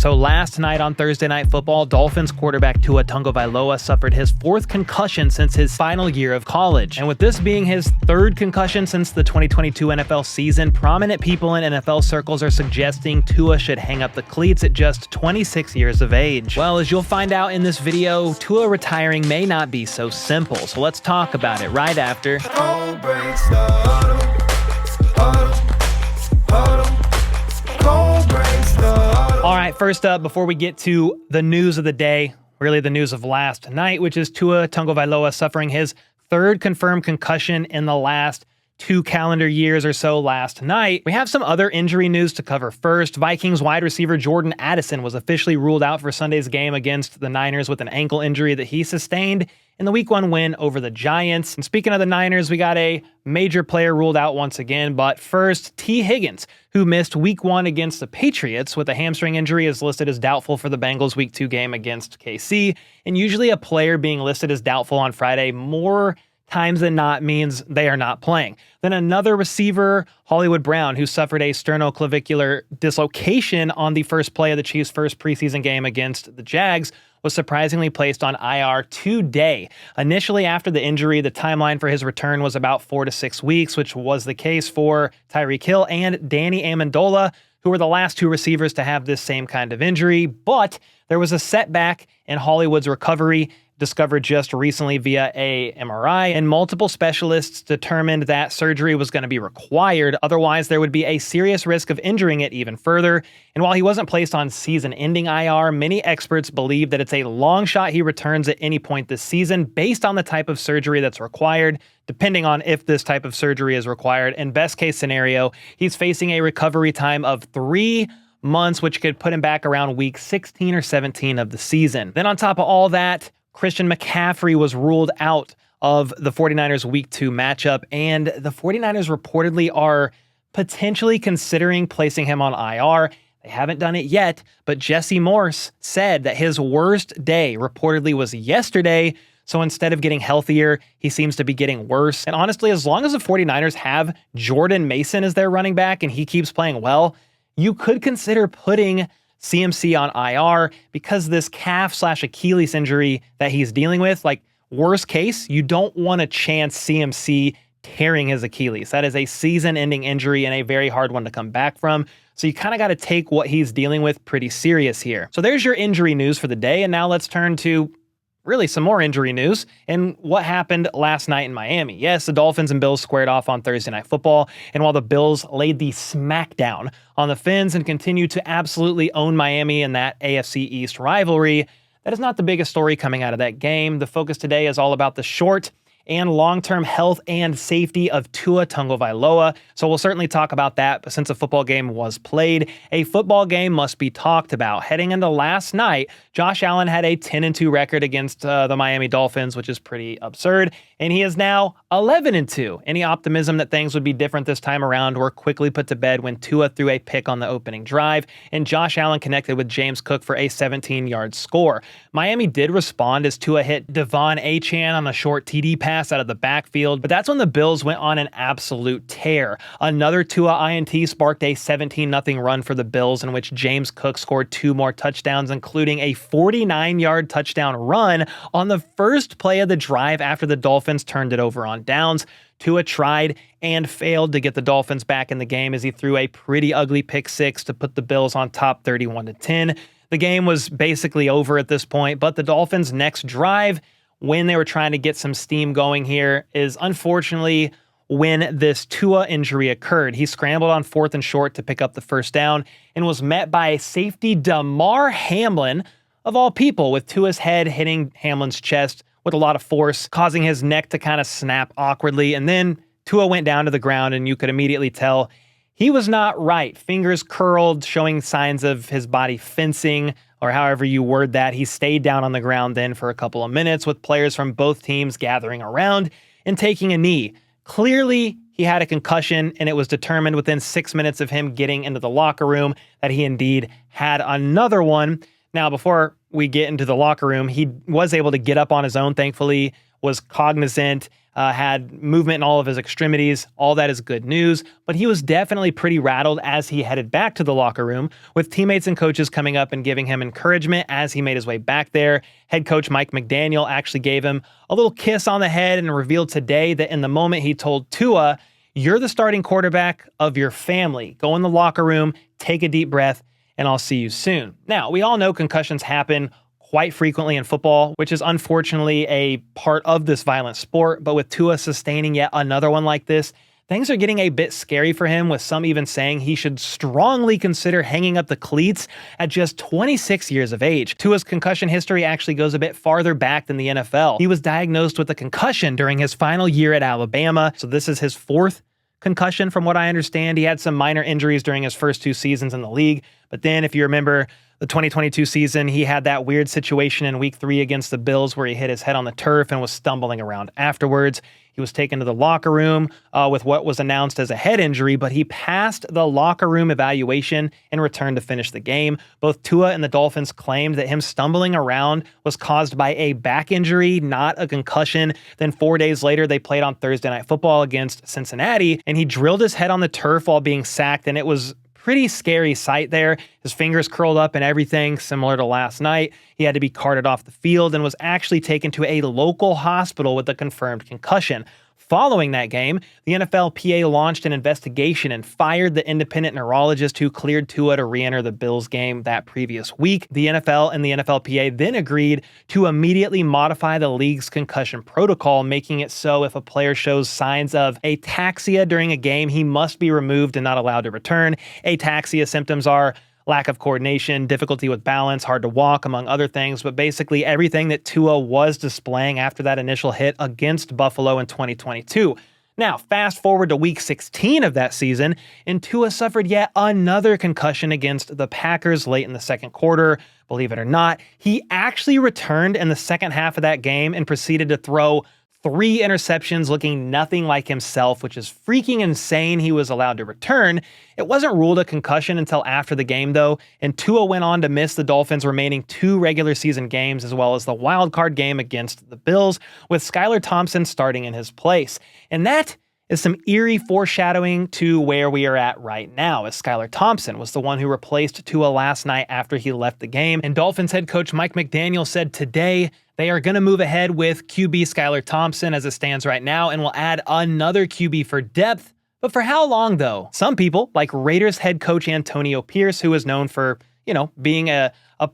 So last night on Thursday Night Football, Dolphins quarterback Tua Tagovailoa suffered his 4th concussion since his final year of college. And with this being his 3rd concussion since the 2022 NFL season, prominent people in NFL circles are suggesting Tua should hang up the cleats at just 26 years of age. Well, as you'll find out in this video, Tua retiring may not be so simple. So let's talk about it right after. All right, first up, before we get to the news of the day, really the news of last night, which is Tua Tagovailoa suffering his 3rd confirmed concussion in the last 2 calendar years or so last night. We have some other injury news to cover first. Vikings wide receiver Jordan Addison was officially ruled out for Sunday's game against the Niners with an ankle injury that he sustained in the Week 1 win over the Giants. And speaking of the Niners, we got a major player ruled out once again. But first, T. Higgins, who missed Week 1 against the Patriots with a hamstring injury, is listed as doubtful for the Bengals Week 2 game against KC. And usually a player being listed as doubtful on Friday more times than not means they are not playing. Then another receiver, Hollywood Brown, who suffered a sternoclavicular dislocation on the first play of the Chiefs' first preseason game against the Jags, was surprisingly placed on IR today. Initially after the injury, the timeline for his return was about 4 to 6 weeks, which was the case for Tyreek Hill and Danny Amendola, who were the last 2 receivers to have this same kind of injury. But there was a setback in Hollywood's recovery, discovered just recently via a MRI, and multiple specialists determined that surgery was going to be required. Otherwise, there would be a serious risk of injuring it even further. And while he wasn't placed on season-ending IR, many experts believe that it's a long shot he returns at any point this season based on the type of surgery that's required, depending on if this type of surgery is required. In best case scenario, he's facing a recovery time of 3 months, which could put him back around week 16 or 17 of the season. Then on top of all that, Christian McCaffrey was ruled out of the 49ers Week 2 matchup, and the 49ers reportedly are potentially considering placing him on IR. They haven't done it yet, but Jesse Morse said that his worst day reportedly was yesterday, so instead of getting healthier, he seems to be getting worse. And honestly, as long as the 49ers have Jordan Mason as their running back and he keeps playing well, you could consider putting CMC on IR because this calf/Achilles injury that he's dealing with, like worst case, you don't want to chance CMC tearing his Achilles. That is a season-ending injury and a very hard one to come back from. So you kind of got to take what he's dealing with pretty serious here. So there's your injury news for the day. And now let's turn to really some more injury news and what happened last night in Miami. Yes, the Dolphins and Bills squared off on Thursday Night Football, and while the Bills laid the smackdown on the Fins and continued to absolutely own Miami in that AFC East rivalry, that is not the biggest story coming out of that game. The focus today is all about the short and long-term health and safety of Tua Tagovailoa. So we'll certainly talk about that, but since a football game was played, a football game must be talked about. Heading into last night, Josh Allen had a 10-2 record against the Miami Dolphins, which is pretty absurd, and he is now 11-2. Any optimism that things would be different this time around were quickly put to bed when Tua threw a pick on the opening drive, and Josh Allen connected with James Cook for a 17-yard score. Miami did respond as Tua hit Devon Achane on a short TD pass out of the backfield, but that's when the Bills went on an absolute tear. Another Tua INT sparked a 17-0 run for the Bills, in which James Cook scored 2 more touchdowns, including a 49-yard touchdown run on the first play of the drive after the Dolphins turned it over on downs. Tua tried and failed to get the Dolphins back in the game as he threw a pretty ugly pick six to put the Bills on top 31-10. The game was basically over at this point, but the Dolphins' next drive, when they were trying to get some steam going here, is unfortunately when this Tua injury occurred. He scrambled on 4th and short to pick up the first down and was met by safety Damar Hamlin, of all people, with Tua's head hitting Hamlin's chest with a lot of force, causing his neck to kind of snap awkwardly. And then Tua went down to the ground, and you could immediately tell he was not right. Fingers curled, showing signs of his body fencing, or however you word that. He stayed down on the ground then for a couple of minutes with players from both teams gathering around and taking a knee. Clearly, he had a concussion, and it was determined within 6 minutes of him getting into the locker room that he indeed had another one. Now, before we get into the locker room, he was able to get up on his own, thankfully, was cognizant, had movement in all of his extremities. All that is good news, but he was definitely pretty rattled as he headed back to the locker room, with teammates and coaches coming up and giving him encouragement as he made his way back there. Head coach Mike McDaniel actually gave him a little kiss on the head and revealed today that in the moment he told Tua, "You're the starting quarterback of your family. Go in the locker room, take a deep breath, and I'll see you soon." Now, we all know concussions happen quite frequently in football, which is unfortunately a part of this violent sport. But with Tua sustaining yet another one like this, things are getting a bit scary for him, with some even saying he should strongly consider hanging up the cleats at just 26 years of age. Tua's concussion history actually goes a bit farther back than the NFL. He was diagnosed with a concussion during his final year at Alabama, so this is his fourth concussion from what I understand. He had some minor injuries during his first 2 seasons in the league, but then if you remember the 2022 season, he had that weird situation in week 3 against the Bills where he hit his head on the turf and was stumbling around afterwards. He was taken to the locker room with what was announced as a head injury, but he passed the locker room evaluation and returned to finish the game. Both Tua and the Dolphins claimed that him stumbling around was caused by a back injury, not a concussion. Then 4 days later, they played on Thursday Night Football against Cincinnati, and he drilled his head on the turf while being sacked, and it was pretty scary sight there. His fingers curled up and everything, similar to last night. He had to be carted off the field and was actually taken to a local hospital with a confirmed concussion. Following that game, the NFLPA launched an investigation and fired the independent neurologist who cleared Tua to re-enter the Bills game that previous week. The NFL and the NFLPA then agreed to immediately modify the league's concussion protocol, making it so if a player shows signs of ataxia during a game, he must be removed and not allowed to return. Ataxia symptoms are lack of coordination, difficulty with balance, hard to walk, among other things, but basically everything that Tua was displaying after that initial hit against Buffalo in 2022. Now, fast forward to week 16 of that season, and Tua suffered yet another concussion against the Packers late in the second quarter. Believe it or not, he actually returned in the second half of that game and proceeded to throw 3 interceptions, looking nothing like himself, which is freaking insane he was allowed to return. It wasn't ruled a concussion until after the game, though, and Tua went on to miss the Dolphins' remaining 2 regular season games, as well as the wild card game against the Bills, with Skylar Thompson starting in his place. And that is some eerie foreshadowing to where we are at right now, as Skylar Thompson was the one who replaced Tua last night after he left the game. And Dolphins head coach Mike McDaniel said today they are going to move ahead with QB Skylar Thompson as it stands right now and will add another QB for depth. But for how long, though? Some people, like Raiders head coach Antonio Pierce, who is known for, being a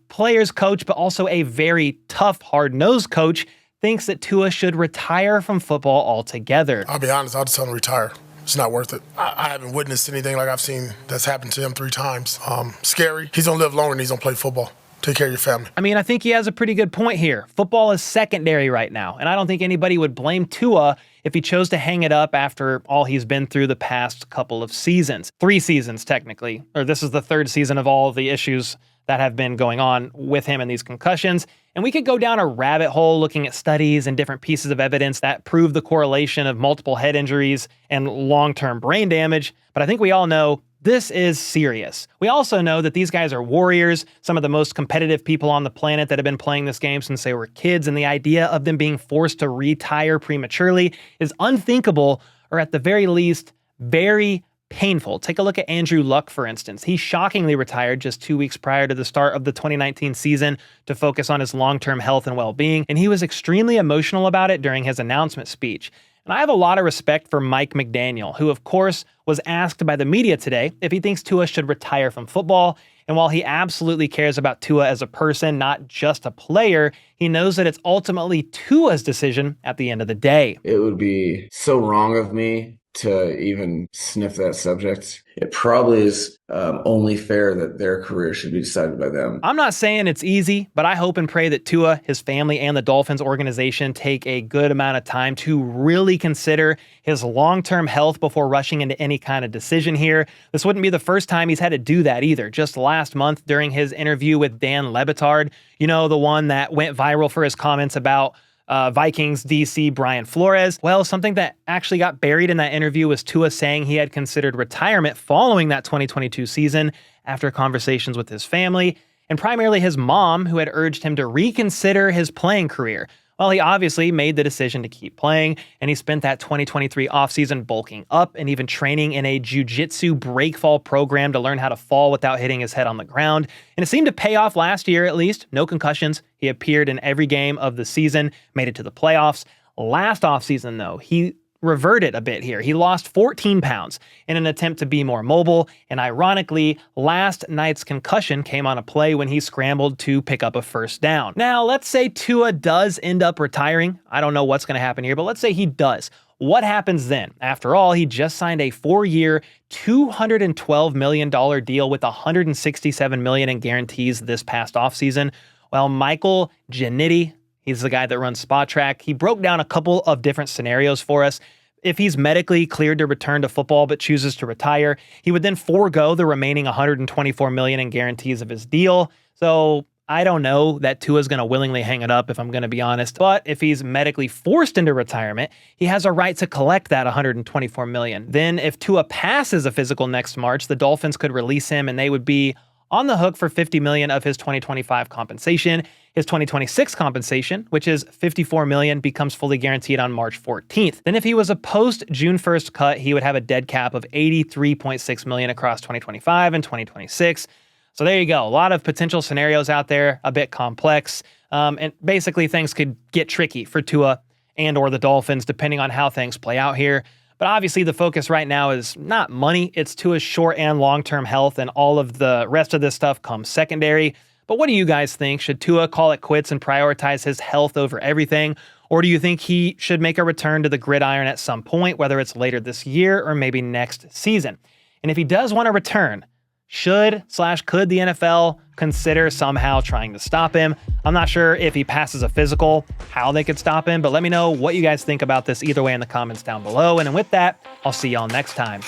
player's coach, but also a very tough, hard-nosed coach, thinks that Tua should retire from football altogether. I'll be honest, I'll just tell him to retire. It's not worth it. I haven't witnessed anything like I've seen that's happened to him 3 times. Scary. He's going to live longer than he's going to play football. Take care of your family. I mean, I think he has a pretty good point here. Football is secondary right now, and I don't think anybody would blame Tua if he chose to hang it up after all he's been through the past couple of seasons. 3 seasons, technically. Or this is the 3rd season of all of the issues that have been going on with him and these concussions. And we could go down a rabbit hole looking at studies and different pieces of evidence that prove the correlation of multiple head injuries and long-term brain damage. But I think we all know this is serious. We also know that these guys are warriors, some of the most competitive people on the planet that have been playing this game since they were kids, and the idea of them being forced to retire prematurely is unthinkable, or at the very least, very painful. Take a look at Andrew Luck, for instance. He shockingly retired just 2 weeks prior to the start of the 2019 season to focus on his long-term health and well-being, and he was extremely emotional about it during his announcement speech. And I have a lot of respect for Mike McDaniel, who of course was asked by the media today if he thinks Tua should retire from football. And while he absolutely cares about Tua as a person, not just a player, he knows that it's ultimately Tua's decision at the end of the day. It would be so wrong of me to even sniff that subject. It probably is only fair that their career should be decided by them. I'm not saying it's easy, but I hope and pray that Tua, his family, and the Dolphins organization take a good amount of time to really consider his long-term health before rushing into any kind of decision here. This wouldn't be the first time he's had to do that either. Just last month during his interview with Dan Le Batard, the one that went viral for his comments about Vikings DC Brian Flores. Well, something that actually got buried in that interview was Tua saying he had considered retirement following that 2022 season after conversations with his family, and primarily his mom, who had urged him to reconsider his playing career. Well, he obviously made the decision to keep playing, and he spent that 2023 offseason bulking up and even training in a jiu-jitsu breakfall program to learn how to fall without hitting his head on the ground. And it seemed to pay off last year, at least. No concussions. He appeared in every game of the season, made it to the playoffs. Last offseason, though, he reverted a bit here. He lost 14 pounds in an attempt to be more mobile, and ironically, last night's concussion came on a play when he scrambled to pick up a first down. Now, let's say Tua does end up retiring. I don't know what's going to happen here, but let's say he does. What happens then? After all, he just signed a 4-year, $212 million deal with $167 million in guarantees this past offseason. Well, Michael Giannitti, he's the guy that runs Spotrac, he broke down a couple of different scenarios for us. If he's medically cleared to return to football but chooses to retire, he would then forego the remaining $124 million in guarantees of his deal. So I don't know that Tua's going to willingly hang it up, if I'm going to be honest. But if he's medically forced into retirement, he has a right to collect that $124 million. Then if Tua passes a physical next March, the Dolphins could release him and they would be on the hook for $50 million of his 2025 compensation. His 2026 compensation, which is $54 million, becomes fully guaranteed on March 14th. Then if he was a post-June 1st cut, he would have a dead cap of $83.6 million across 2025 and 2026. So there you go. A lot of potential scenarios out there, a bit complex. And basically things could get tricky for Tua and or the Dolphins, depending on how things play out here. But obviously the focus right now is not money. It's Tua's short and long-term health, and all of the rest of this stuff comes secondary. But what do you guys think? Should Tua call it quits and prioritize his health over everything? Or do you think he should make a return to the gridiron at some point, whether it's later this year or maybe next season? And if he does want to return, could the NFL consider somehow trying to stop him? I'm not sure if he passes a physical, how they could stop him, but let me know what you guys think about this either way in the comments down below. And with that, I'll see y'all next time.